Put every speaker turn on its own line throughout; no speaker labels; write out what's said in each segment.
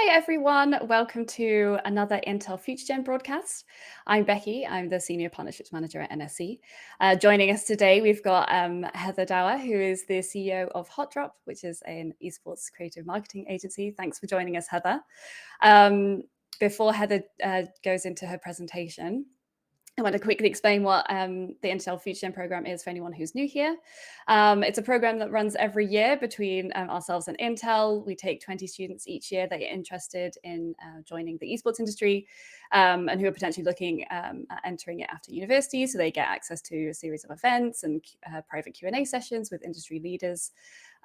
Hi, everyone. Welcome to another Intel FutureGen broadcast. I'm Becky. I'm the Senior Partnerships Manager at NSC. Joining us today, we've got Heather Dower, who is the CEO of Hotdrop, which is an esports creative marketing agency. Thanks for joining us, Heather. Before Heather goes into her presentation, I want to quickly explain what the Intel FutureGen program is for anyone who's new here. It's a program that runs every year between ourselves and Intel. We take 20 students each year that are interested in joining the esports industry and who are potentially looking at entering it after university. So they get access to a series of events and private Q&A sessions with industry leaders.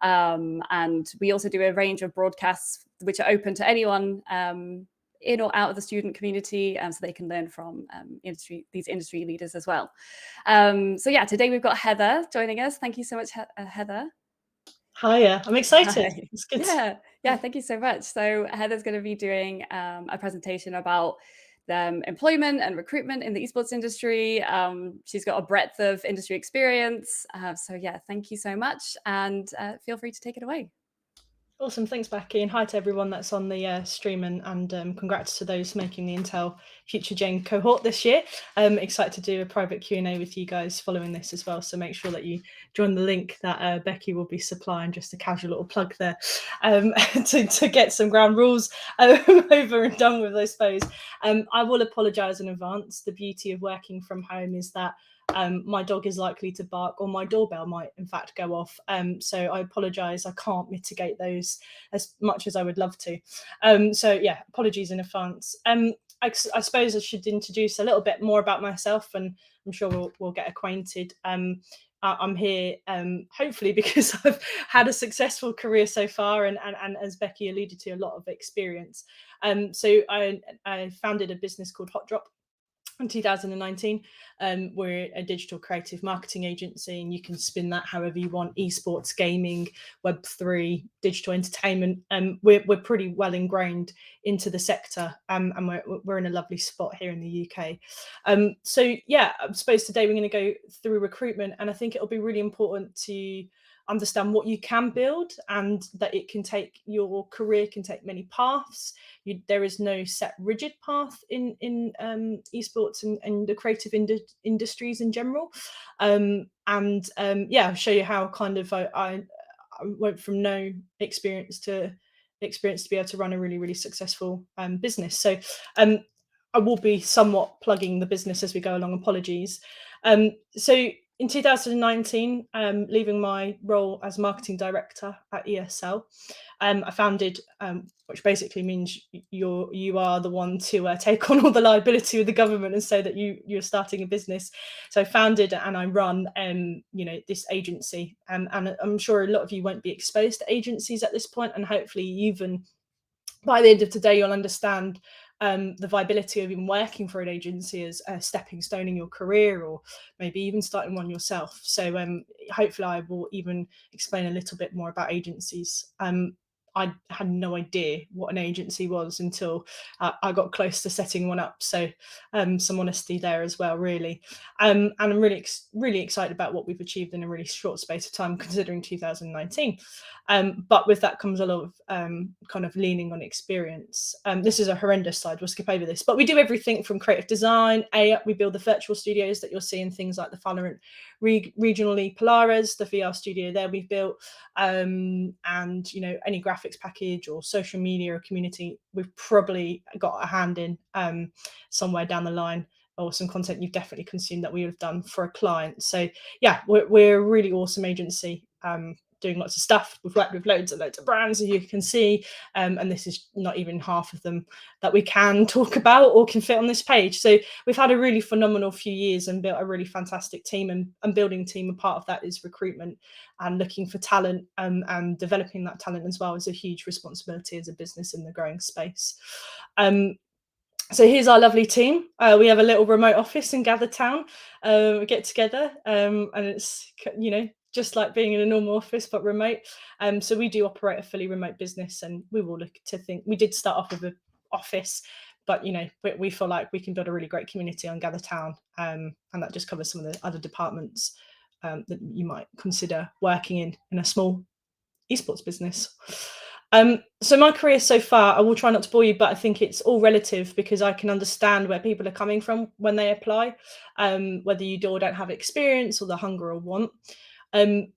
And we also do a range of broadcasts which are open to anyone in or out of the student community, so they can learn from these industry leaders as well. So yeah, today we've got Heather joining us. Thank you so much, Heather.
Hiya, I'm excited.
Hi.
It's good.
Yeah, thank you so much. So Heather's going to be doing a presentation about employment and recruitment in the esports industry. She's got a breadth of industry experience. So yeah, thank you so much, and feel free to take it away.
Awesome, thanks Becky, and hi to everyone that's on the stream, and congrats to those making the Intel FutureGen cohort this year. Excited to do a private Q&A with you guys following this as well, so make sure that you join the link that Becky will be supplying, just a casual little plug there, to get some ground rules over and done with, I suppose. I will apologise in advance. The beauty of working from home is that my dog is likely to bark, or my doorbell might in fact go off. So I apologise, I can't mitigate those as much as I would love to. So yeah, apologies in advance. I suppose I should introduce a little bit more about myself, and I'm sure we'll get acquainted. I'm here hopefully because I've had a successful career so far, and as Becky alluded to, a lot of experience. So I founded a business called Hotdrop in 2019. We're a digital creative marketing agency, and you can spin that however you want: esports, gaming, Web3, digital entertainment. We're pretty well ingrained into the sector, and we're in a lovely spot here in the UK. So yeah, I suppose today we're going to go through recruitment, and I think it'll be really important to understand what you can build, and that your career can take many paths. There is no set rigid path in esports and the creative industries in general. Yeah, I'll show you how kind of I went from no experience to be able to run a really successful business. So I will be somewhat plugging the business as we go along. Apologies. So in 2019, leaving my role as marketing director at ESL, I founded, which basically means you are the one to take on all the liability with the government and say that you're starting a business. So I founded and I run this agency, and I'm sure a lot of you won't be exposed to agencies at this point, and hopefully even by the end of today you'll understand the viability of even working for an agency as a stepping stone in your career, or maybe even starting one yourself. So hopefully I will even explain a little bit more about agencies. I had no idea what an agency was until I got close to setting one up. So some honesty there as well, really. And I'm really excited about what we've achieved in a really short space of time, considering 2019. But with that comes a lot of kind of leaning on experience. This is a horrendous slide, we'll skip over this. But we do everything from creative design, we build the virtual studios that you'll see in things like the Valorant regionally Polaris, the VR studio there we've built, and any graphics package or social media or community we've probably got a hand in somewhere down the line, or some content you've definitely consumed that we have done for a client. So yeah, we're a really awesome agency, doing lots of stuff. We've worked with loads of brands, as you can see, and this is not even half of them that we can talk about or can fit on this page. So we've had a really phenomenal few years and built a really fantastic team, and building team, and part of that is recruitment and looking for talent, and developing that talent as well is a huge responsibility as a business in the growing space. So here's our lovely team. We have a little remote office in Gather Town. We get together, and it's just like being in a normal office but remote. So we do operate a fully remote business, and we will look to think. We did start off with an office, but we feel like we can build a really great community on Gather Town, and that just covers some of the other departments that you might consider working in a small esports business. So my career so far, I will try not to bore you, but I think it's all relative because I can understand where people are coming from when they apply, whether you do or don't have experience or the hunger or want. Um,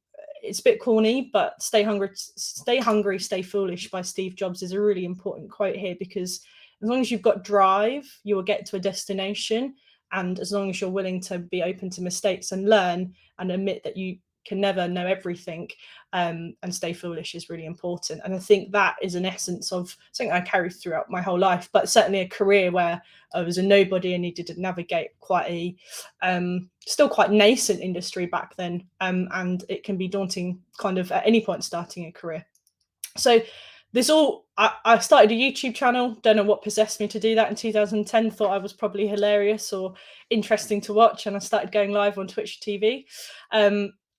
it's a bit corny, but stay hungry, stay foolish by Steve Jobs is a really important quote here, because as long as you've got drive, you will get to a destination. And as long as you're willing to be open to mistakes and learn and admit that you can never know everything, and stay foolish is really important. And I think that is an essence of something I carry throughout my whole life, but certainly a career where I was a nobody and needed to navigate quite a still quite nascent industry back then, and it can be daunting kind of at any point starting a career. So I started a YouTube channel. Don't know what possessed me to do that in 2010. Thought I was probably hilarious or interesting to watch, and I started going live on Twitch TV.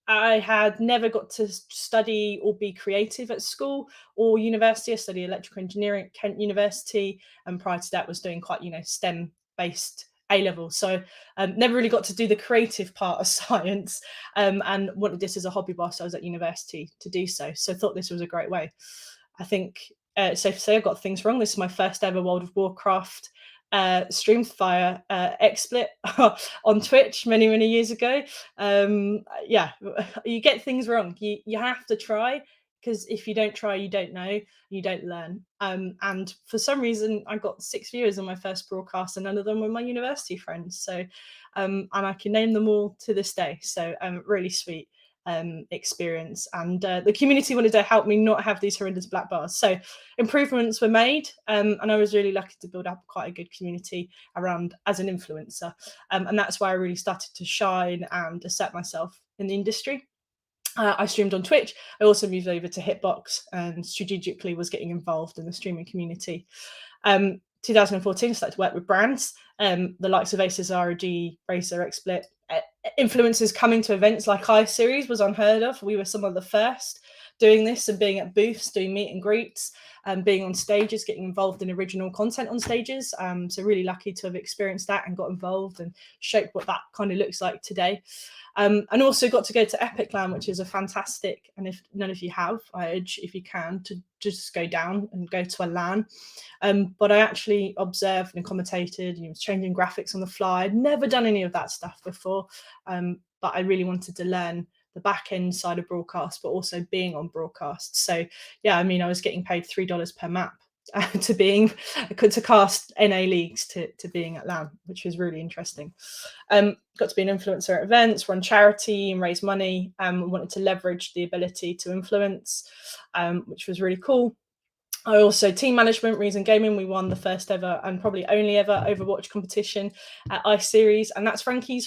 I had never got to study or be creative at school or university. I studied electrical engineering at Kent University, and prior to that was doing quite, STEM based A level. So never really got to do the creative part of science, and wanted this as a hobby whilst I was at university to do so. So I thought this was a great way. I think, safe to say, I got things wrong. This is my first ever World of Warcraft streamed via XSplit on Twitch many years ago. Yeah, you get things wrong. You have to try, because if you don't try, you don't know, you don't learn. And for some reason, I got 6 viewers on my first broadcast, and none of them were my university friends. So, and I can name them all to this day. So, really sweet experience, and the community wanted to help me not have these horrendous black bars. So improvements were made, and I was really lucky to build up quite a good community around as an influencer, and that's why I really started to shine and assert myself in the industry. I streamed on Twitch. I also moved over to Hitbox and strategically was getting involved in the streaming community. 2014, started to work with brands, the likes of Aces, ROG, Razer, XSplit. Influencers coming to events like iSeries was unheard of. We were some of the first doing this and being at booths, doing meet and greets, and being on stages, getting involved in original content on stages. So really lucky to have experienced that and got involved and shaped what that kind of looks like today. And also got to go to Epic LAN, which is a fantastic, and if none of you have, I urge, if you can, to just go down and go to a LAN. But I actually observed and commentated, and was changing graphics on the fly. I'd never done any of that stuff before, but I really wanted to learn the back end side of broadcast, but also being on broadcast. So yeah, I mean, I was getting paid $3 per map to cast NA leagues to being at LAN, which was really interesting. Got to be an influencer at events, run charity and raise money. Wanted to leverage the ability to influence, which was really cool. I also team management, Reason Gaming. We won the first ever and probably only ever Overwatch competition at iSeries, and that's Frankie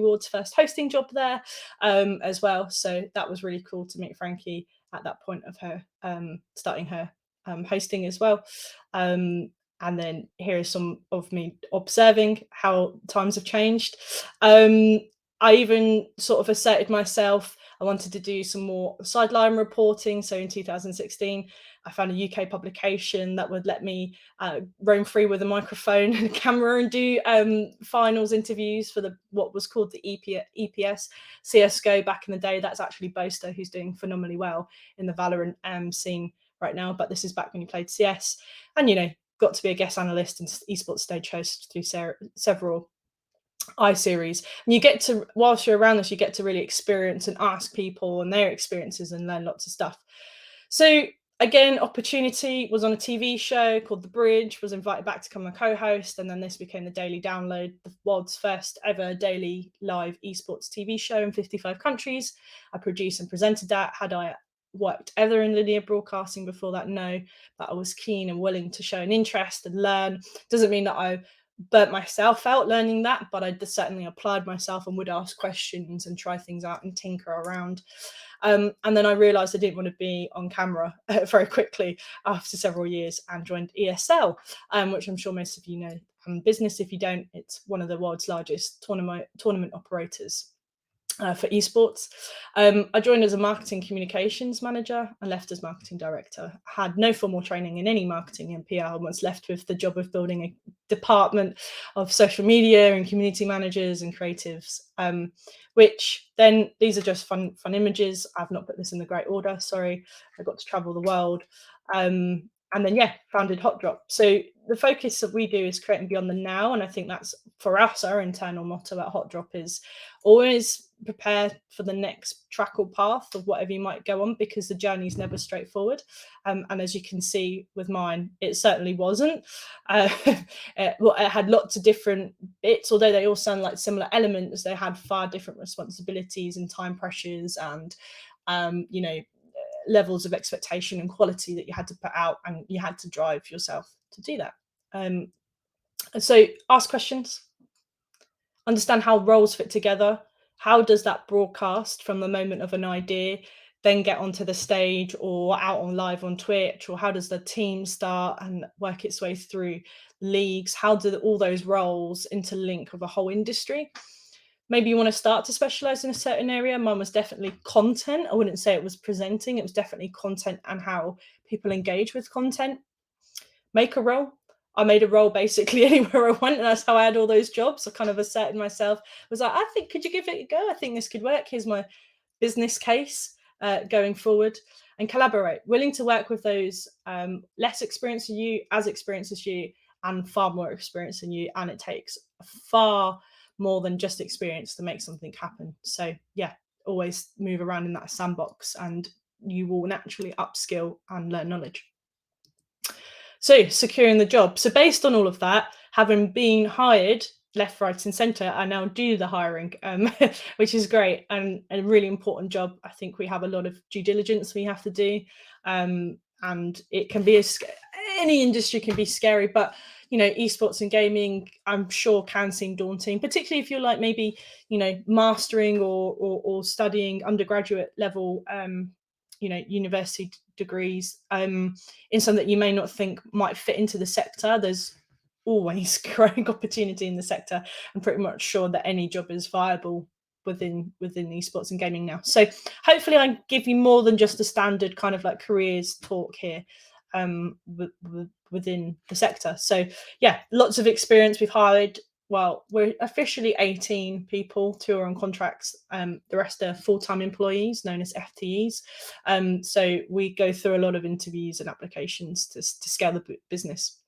Ward's first hosting job there, as well. So that was really cool to meet Frankie at that point of her starting her hosting as well. And then here is some of me observing how times have changed. I even sort of asserted myself. I wanted to do some more sideline reporting. So in 2016, I found a UK publication that would let me roam free with a microphone and a camera and do finals interviews for what was called the EPS CSGO back in the day. That's actually Boaster, who's doing phenomenally well in the Valorant scene right now. But this is back when you played CS, and got to be a guest analyst and esports stage host through several iSeries. And you get to, whilst you're around this, you get to really experience and ask people and their experiences and learn lots of stuff. So again, opportunity, was on a TV show called The Bridge, was invited back to become a co-host, and then this became the Daily Download, the world's first ever daily live esports TV show in 55 countries. I produced and presented that. Had I worked ever in linear broadcasting before that? No, but I was keen and willing to show an interest and learn. Doesn't mean that I burnt myself out learning that, but I certainly applied myself and would ask questions and try things out and tinker around. And then I realised I didn't want to be on camera very quickly after several years, and joined ESL, which I'm sure most of you know. Business, if you don't, it's one of the world's largest tournament operators. for esports. I joined as a marketing communications manager and left as marketing director. Had no formal training in any marketing and PR, and was left with the job of building a department of social media and community managers and creatives, which then, these are just fun images. I've not put this in the great order, sorry. I got to travel the world. And then, yeah, founded Hotdrop. So the focus that we do is creating beyond the now. And I think that's, for us, our internal motto at Hotdrop is always prepare for the next track or path of whatever you might go on, because the journey is never straightforward. And as you can see with mine, it certainly wasn't. It had lots of different bits, although they all sound like similar elements. They had far different responsibilities and time pressures and, levels of expectation and quality that you had to put out, and you had to drive yourself to do that. So ask questions, understand how roles fit together. How does that broadcast from the moment of an idea then get onto the stage or out on live on Twitch? Or how does the team start and work its way through leagues? How do all those roles interlink with a whole industry? Maybe you want to start to specialize in a certain area. Mine was definitely content. I wouldn't say it was presenting. It was definitely content and how people engage with content. Make a role. I made a role basically anywhere I went, and that's how I had all those jobs. I kind of asserted myself. I was like, I think, could you give it a go? I think this could work. Here's my business case going forward. And collaborate. Willing to work with those less experienced than you, as experienced as you, and far more experienced than you. And it takes far more than just experience to make something happen. So yeah, always move around in that sandbox, and you will naturally upskill and learn knowledge. So securing the job. So based on all of that, having been hired left, right, and centre, I now do the hiring, which is great and a really important job. I think we have a lot of due diligence we have to do, and it can be any industry can be scary, but esports and gaming, I'm sure, can seem daunting, particularly if you're like maybe mastering or studying undergraduate level university degrees in something that you may not think might fit into the sector. There's always growing opportunity in the sector. I'm pretty much sure that any job is viable within esports and gaming now. So hopefully I give you more than just a standard kind of like careers talk here within the sector. So yeah, lots of experience. We've hired, well, we're officially 18 people, 2 are on contracts. The rest are full-time employees known as FTEs. So we go through a lot of interviews and applications to scale the business.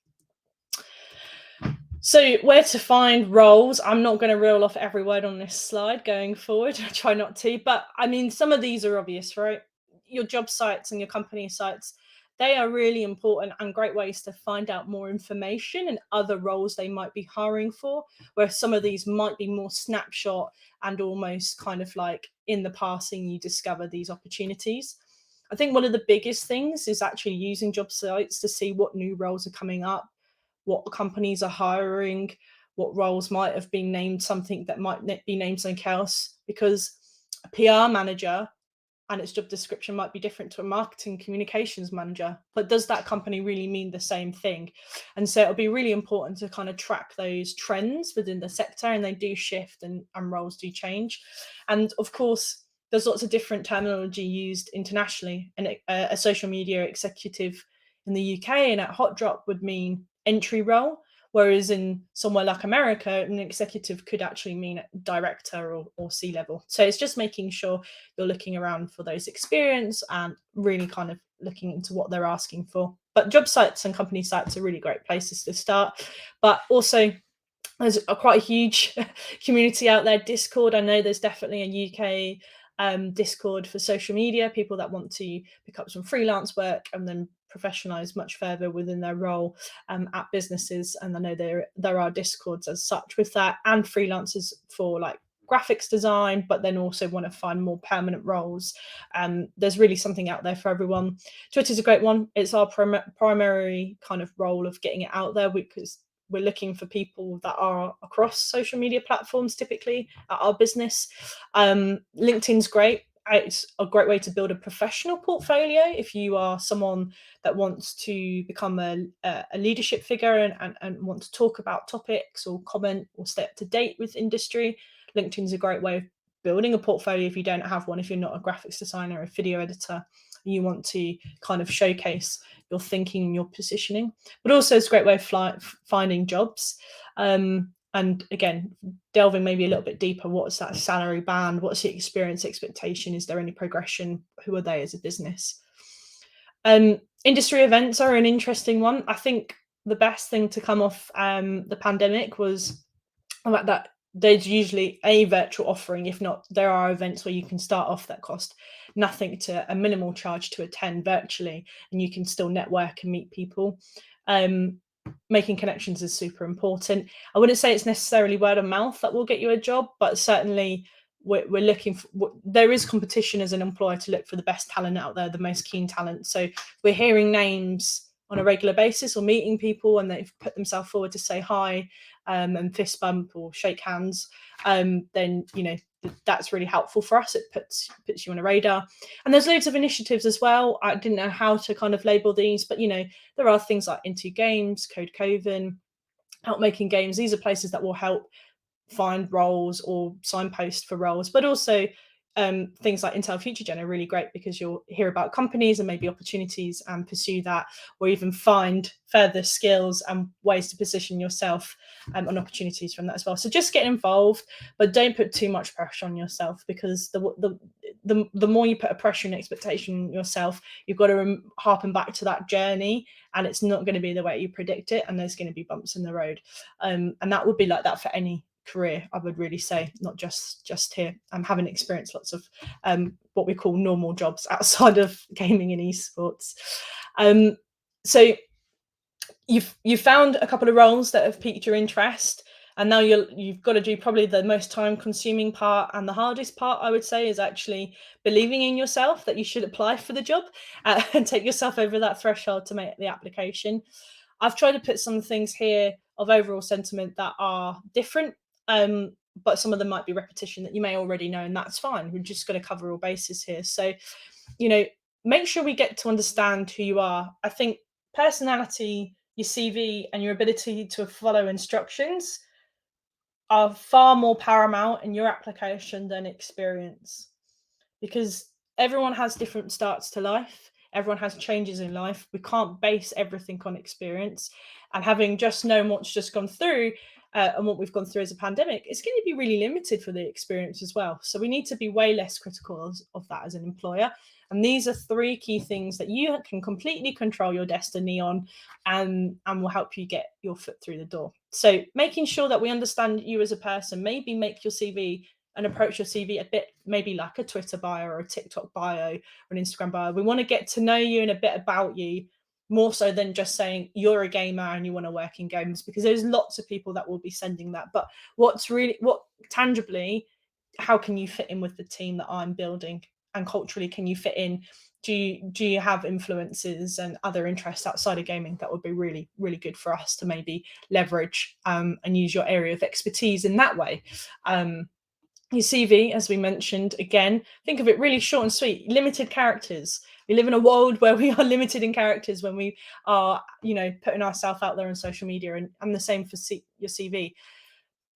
So where to find roles? I'm not going to reel off every word on this slide going forward. I try not to, but I mean, some of these are obvious, right? Your job sites and your company sites, they are really important and great ways to find out more information and other roles they might be hiring for, where some of these might be more snapshot and almost kind of like in the passing, you discover these opportunities. I think one of the biggest things is actually using job sites to see what new roles are coming up, what companies are hiring, what roles might have been named something that might be named something else, because a PR manager and its job description might be different to a marketing communications manager, but does that company really mean the same thing? And so it'll be really important to kind of track those trends within the sector, and they do shift and roles do change. And of course, there's lots of different terminology used internationally, and a social media executive in the UK and at Hotdrop would mean entry role, whereas in somewhere like America, an executive could actually mean director or C-level. So it's just making sure you're looking around for those experience and really kind of looking into what they're asking for. But job sites and company sites are really great places to start. But also, there's quite a huge community out there. Discord, I know there's definitely a UK Discord for social media, people that want to pick up some freelance work and then professionalize much further within their role at businesses. And I know there are Discords as such with that, and freelancers for like graphics design, but then also want to find more permanent roles. There's really something out there for everyone. Twitter's a great one. It's our primary kind of role of getting it out there, because we're looking for people that are across social media platforms typically at our business. LinkedIn's great. It's a great way to build a professional portfolio if you are someone that wants to become a leadership figure and want to talk about topics or comment or stay up to date with industry. LinkedIn's a great way of building a portfolio if you don't have one, if you're not a graphics designer, a video editor, and you want to kind of showcase your thinking, your positioning. But also it's a great way of finding jobs. And again, delving maybe a little bit deeper, what's that salary band? What's the experience expectation? Is there any progression? Who are they as a business? Industry events are an interesting one. I think the best thing to come off the pandemic was that there's usually a virtual offering. If not, there are events where you can start off that cost nothing to a minimal charge to attend virtually, and you can still network and meet people. Making connections is super important. I wouldn't say it's necessarily word of mouth that will get you a job, but certainly we're looking for, there is competition as an employer to look for the best talent out there, the most keen talent. So we're hearing names on a regular basis or meeting people and they've put themselves forward to say hi and fist bump or shake hands. Then, you know, that's really helpful for us. It puts you on a radar. And there's loads of initiatives as well. I didn't know how to kind of label these, but, you know, there are things like Into Games, Code Coven, Help Making Games. These are places that will help find roles or signpost for roles, but also things like Intel FutureGen are really great because you'll hear about companies and maybe opportunities and pursue that, or even find further skills and ways to position yourself on opportunities from that as well. So just get involved, but don't put too much pressure on yourself, because the more you put a pressure and expectation on yourself, you've got to harpen back to that journey, and it's not going to be the way you predict it, and there's going to be bumps in the road, and that would be like that for any career, I would really say, not just here. I'm having experienced lots of what we call normal jobs outside of gaming and esports. So you've found a couple of roles that have piqued your interest, and now you've got to do probably the most time consuming part, and the hardest part, I would say, is actually believing in yourself that you should apply for the job and take yourself over that threshold to make the application. I've tried to put some things here of overall sentiment that are different, but some of them might be repetition that you may already know, and that's fine. We're just going to cover all bases here. So, you know, make sure we get to understand who you are. I think personality, your CV, and your ability to follow instructions are far more paramount in your application than experience, because everyone has different starts to life. Everyone has changes in life. We can't base everything on experience. And having just known what's just gone through and what we've gone through as a pandemic, it's going to be really limited for the experience as well. So we need to be way less critical of that as an employer. And these are three key things that you can completely control your destiny on, and will help you get your foot through the door. So making sure that we understand you as a person, maybe make your CV and approach your CV a bit, maybe like a Twitter bio or a TikTok bio or an Instagram bio. We want to get to know you and a bit about you, more so than just saying you're a gamer and you want to work in games, because there's lots of people that will be sending that. But what tangibly, how can you fit in with the team that I'm building, and culturally, can you fit in? Do you have influences and other interests outside of gaming that would be really, really good for us to maybe leverage and use your area of expertise in that way? Your CV, as we mentioned, again, think of it really short and sweet, limited characters. We live in a world where we are limited in characters when we are, you know, putting ourselves out there on social media, and the same for your CV.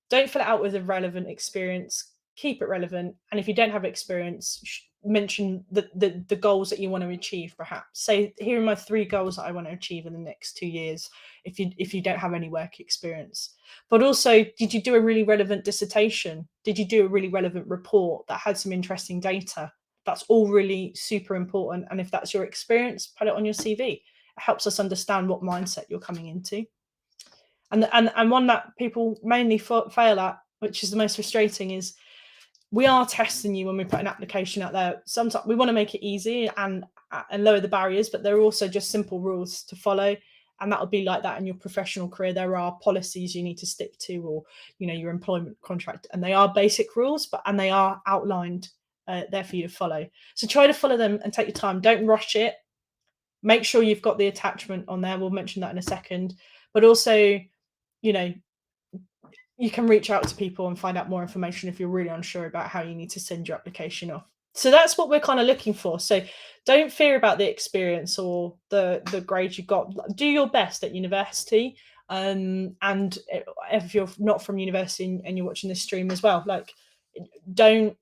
Don't fill it out with irrelevant experience. Keep it relevant. And if you don't have experience, mention the goals that you want to achieve, perhaps. Say, here are my 3 goals that I want to achieve in the next 2 years, if you don't have any work experience. But also, did you do a really relevant dissertation? Did you do a really relevant report that had some interesting data? That's all really super important. And if that's your experience, put it on your CV. It helps us understand what mindset you're coming into. And one that people mainly fail at, which is the most frustrating, is we are testing you when we put an application out there. Sometimes we want to make it easy and lower the barriers, but there are also just simple rules to follow. And that would be like that in your professional career. There are policies you need to stick to, or, you know, your employment contract, and they are basic rules, and they are outlined there for you to follow. So try to follow them and take your time. Don't rush it. Make sure you've got the attachment on there. We'll mention that in a second. But also, you know, you can reach out to people and find out more information if you're really unsure about how you need to send your application off. So that's what we're kind of looking for. So don't fear about the experience or the grades you got. Do your best at university. And if you're not from university and you're watching this stream as well, like, don't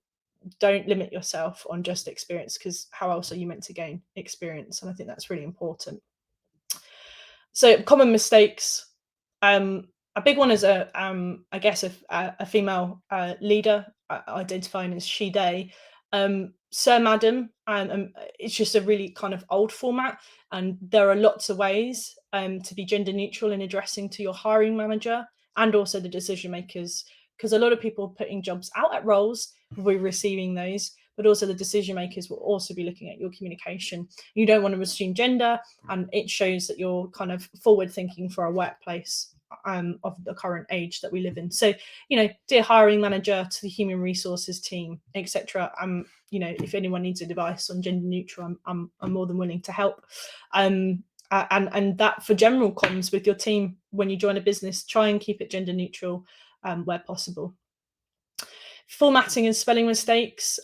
don't limit yourself on just experience, because how else are you meant to gain experience? And I think that's really important. So common mistakes. A big one is I guess a female leader identifying as she, they, sir, madam, and it's just a really kind of old format. And there are lots of ways to be gender neutral in addressing to your hiring manager and also the decision makers, because a lot of people putting jobs out at roles will be receiving those, but also the decision makers will also be looking at your communication. You don't want to assume gender, and it shows that you're kind of forward thinking for a workplace of the current age that we live in. So, dear hiring manager, to the human resources team, etc. If anyone needs advice on gender neutral, I'm more than willing to help. And that for general comms with your team when you join a business, try and keep it gender neutral where possible. Formatting and spelling mistakes.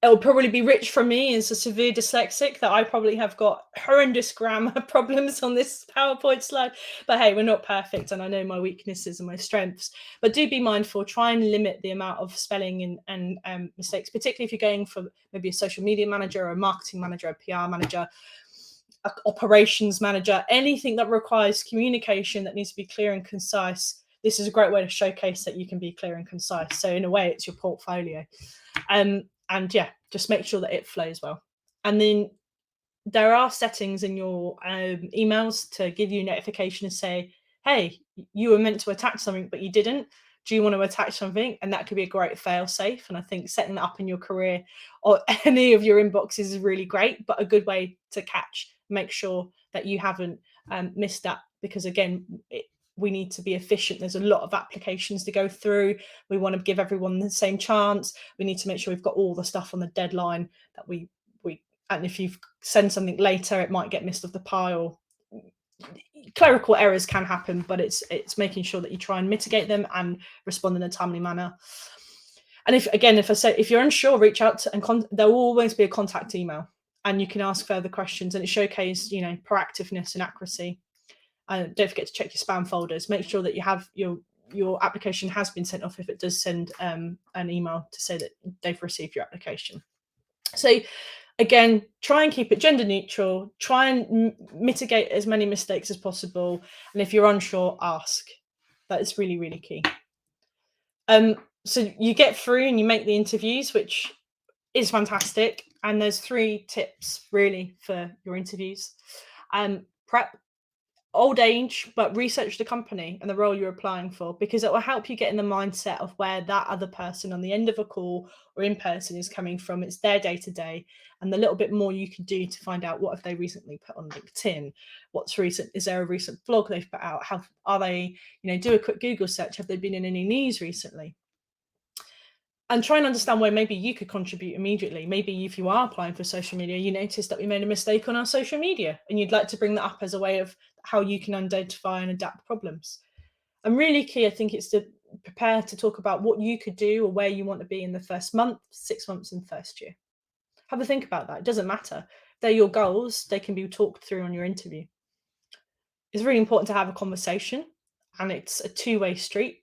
It'll probably be rich from me as a severe dyslexic that I probably have got horrendous grammar problems on this PowerPoint slide. But hey, we're not perfect, and I know my weaknesses and my strengths. But do be mindful, try and limit the amount of spelling and mistakes, particularly if you're going for maybe a social media manager or a marketing manager, a PR manager, an operations manager, anything that requires communication that needs to be clear and concise. This is a great way to showcase that you can be clear and concise. So in a way, it's your portfolio. And yeah, just make sure that it flows well. And then there are settings in your emails to give you notification to say, hey, you were meant to attach something, but you didn't. Do you want to attach something? And that could be a great fail safe. And I think setting that up in your career or any of your inboxes is really great, but a good way to make sure that you haven't missed that, because again, we need to be efficient. There's a lot of applications to go through. We want to give everyone the same chance. We need to make sure we've got all the stuff on the deadline that we and if you send something later, it might get missed off the pile. Clerical errors can happen, but it's making sure that you try and mitigate them and respond in a timely manner. And if you're unsure, reach out to, and there will always be a contact email, and you can ask further questions, and it showcases proactiveness and accuracy. Don't forget to check your spam folders. Make sure that you have your application has been sent off if it does send an email to say that they've received your application. So again, try and keep it gender neutral, try and mitigate as many mistakes as possible. And if you're unsure, ask. That is really, really key. So you get through and you make the interviews, which is fantastic. And there's 3 tips really for your interviews. Prep, old age, but research the company and the role you're applying for, because it will help you get in the mindset of where that other person on the end of a call or in person is coming from. It's their day-to-day, and the little bit more you can do to find out what have they recently put on LinkedIn, what's recent, is there a recent blog they've put out, how are they, do a quick Google search, have they been in any news recently? And try and understand where maybe you could contribute immediately. Maybe if you are applying for social media, you notice that we made a mistake on our social media and you'd like to bring that up as a way of how you can identify and adapt problems. And really key, I think, it's to prepare to talk about what you could do or where you want to be in the first month, 6 months, and first year. Have a think about that. It doesn't matter. They're your goals. They can be talked through on your interview. It's really important to have a conversation, and it's a two-way street.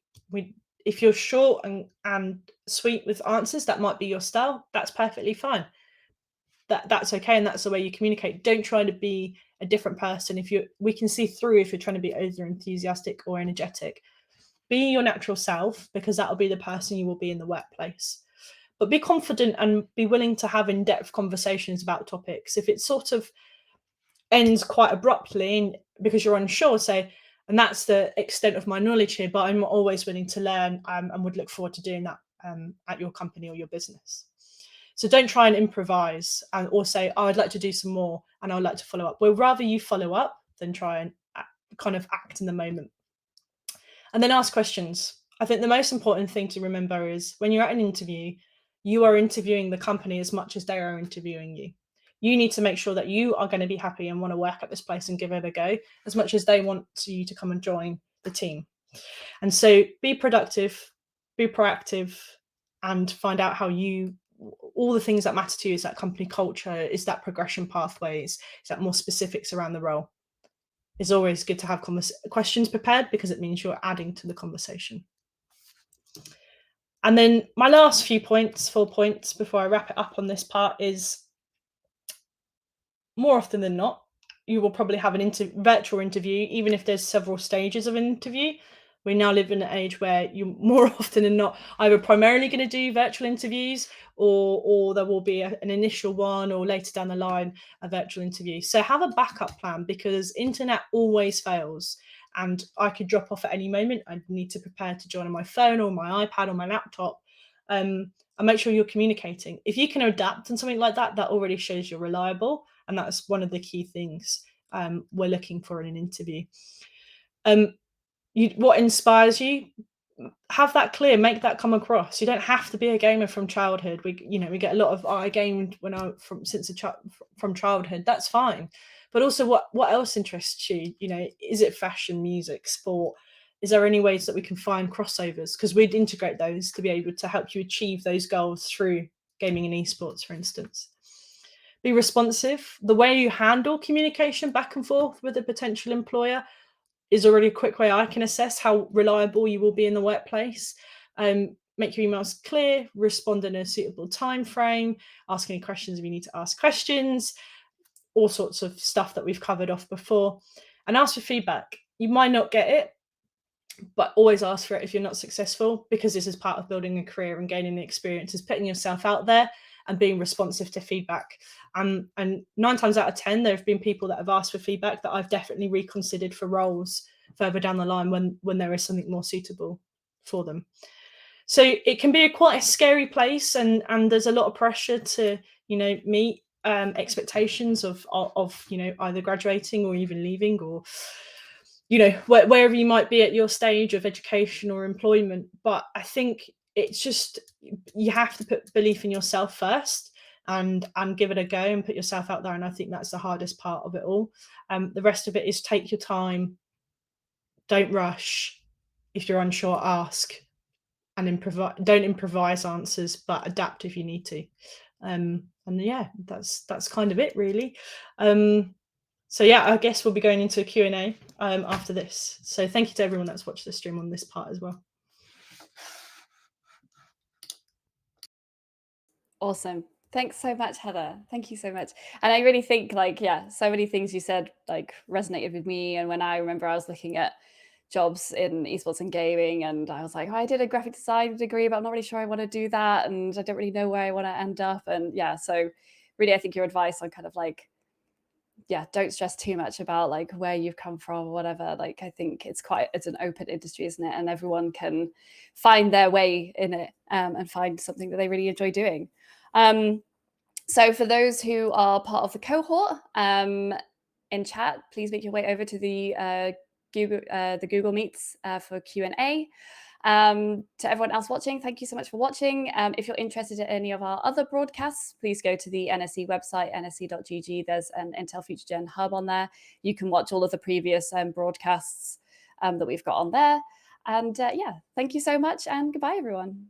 If you're short and sweet with answers, that might be your style. That's perfectly fine. That's okay, and that's the way you communicate. Don't try to be a different person. We can see through if you're trying to be over enthusiastic or energetic. Be your natural self, because that'll be the person you will be in the workplace. But be confident and be willing to have in-depth conversations about topics. If it sort of ends quite abruptly because you're unsure, say, and that's the extent of my knowledge here, but I'm always willing to learn and would look forward to doing that at your company or your business. So don't try and improvise or say, oh, I'd like to do some more and I'd like to follow up. Well, rather you follow up than try and kind of act in the moment. And then ask questions. I think the most important thing to remember is when you're at an interview, you are interviewing the company as much as they are interviewing you. You need to make sure that you are going to be happy and want to work at this place and give it a go as much as they want you to come and join the team. And so be productive, be proactive, and find out how all the things that matter to you. Is that company culture? Is that progression pathways? Is that more specifics around the role? It's always good to have questions prepared because it means you're adding to the conversation. And then my last few points, 4 points before I wrap it up on this part, is more often than not, you will probably have an virtual interview, even if there's several stages of an interview. We now live in an age where you more often than not either primarily going to do virtual interviews, or there will be an initial one, or later down the line a virtual interview. So have a backup plan, because internet always fails, and I could drop off at any moment. I need to prepare to join on my phone or my iPad or my laptop. And make sure you're communicating. If you can adapt and something like that, that already shows you're reliable, and that's one of the key things we're looking for in an interview. What inspires you? Have that clear, make that come across. You don't have to be a gamer from childhood. We get a lot of, I gamed from childhood. That's fine, but also what else interests you? Is it fashion, music, sport? Is there any ways that we can find crossovers? Because we'd integrate those to be able to help you achieve those goals through gaming and esports, for instance. Be responsive. The way you handle communication back and forth with a potential employer is already a quick way I can assess how reliable you will be in the workplace. Make your emails clear, respond in a suitable time frame, ask any questions if you need to ask questions, all sorts of stuff that we've covered off before. And ask for feedback. You might not get it, but always ask for it if you're not successful, because this is part of building a career and gaining the experience, is putting yourself out there and being responsive to feedback. And 9 times out of 10, there have been people that have asked for feedback that I've definitely reconsidered for roles further down the line when there is something more suitable for them. So it can be quite a scary place, and there's a lot of pressure to meet expectations of either graduating or even leaving, or wherever you might be at your stage of education or employment. But I think it's just, you have to put belief in yourself first and give it a go and put yourself out there. And I think that's the hardest part of it all. The rest of it is take your time, don't rush. If you're unsure, ask, and don't improvise answers, but adapt if you need to. And yeah, that's kind of it, really. So yeah, I guess we'll be going into a Q&A after this. So thank you to everyone that's watched the stream on this part as well.
Awesome. Thanks so much, Heather. Thank you so much. And I really think so many things you said resonated with me. And when I remember I was looking at jobs in esports and gaming, and I was like, oh, I did a graphic design degree, but I'm not really sure I want to do that. And I don't really know where I want to end up. And yeah, so really, I think your advice on don't stress too much about where you've come from or whatever. I think it's an open industry, isn't it? And everyone can find their way in it and find something that they really enjoy doing. So for those who are part of the cohort in chat, please make your way over to the Google Meets for Q&A. To everyone else watching, thank you so much for watching. If you're interested in any of our other broadcasts, please go to the NSE website, nsc.gg. There's an Intel FutureGen hub on there. You can watch all of the previous broadcasts that we've got on there. And yeah, thank you so much, and goodbye, everyone.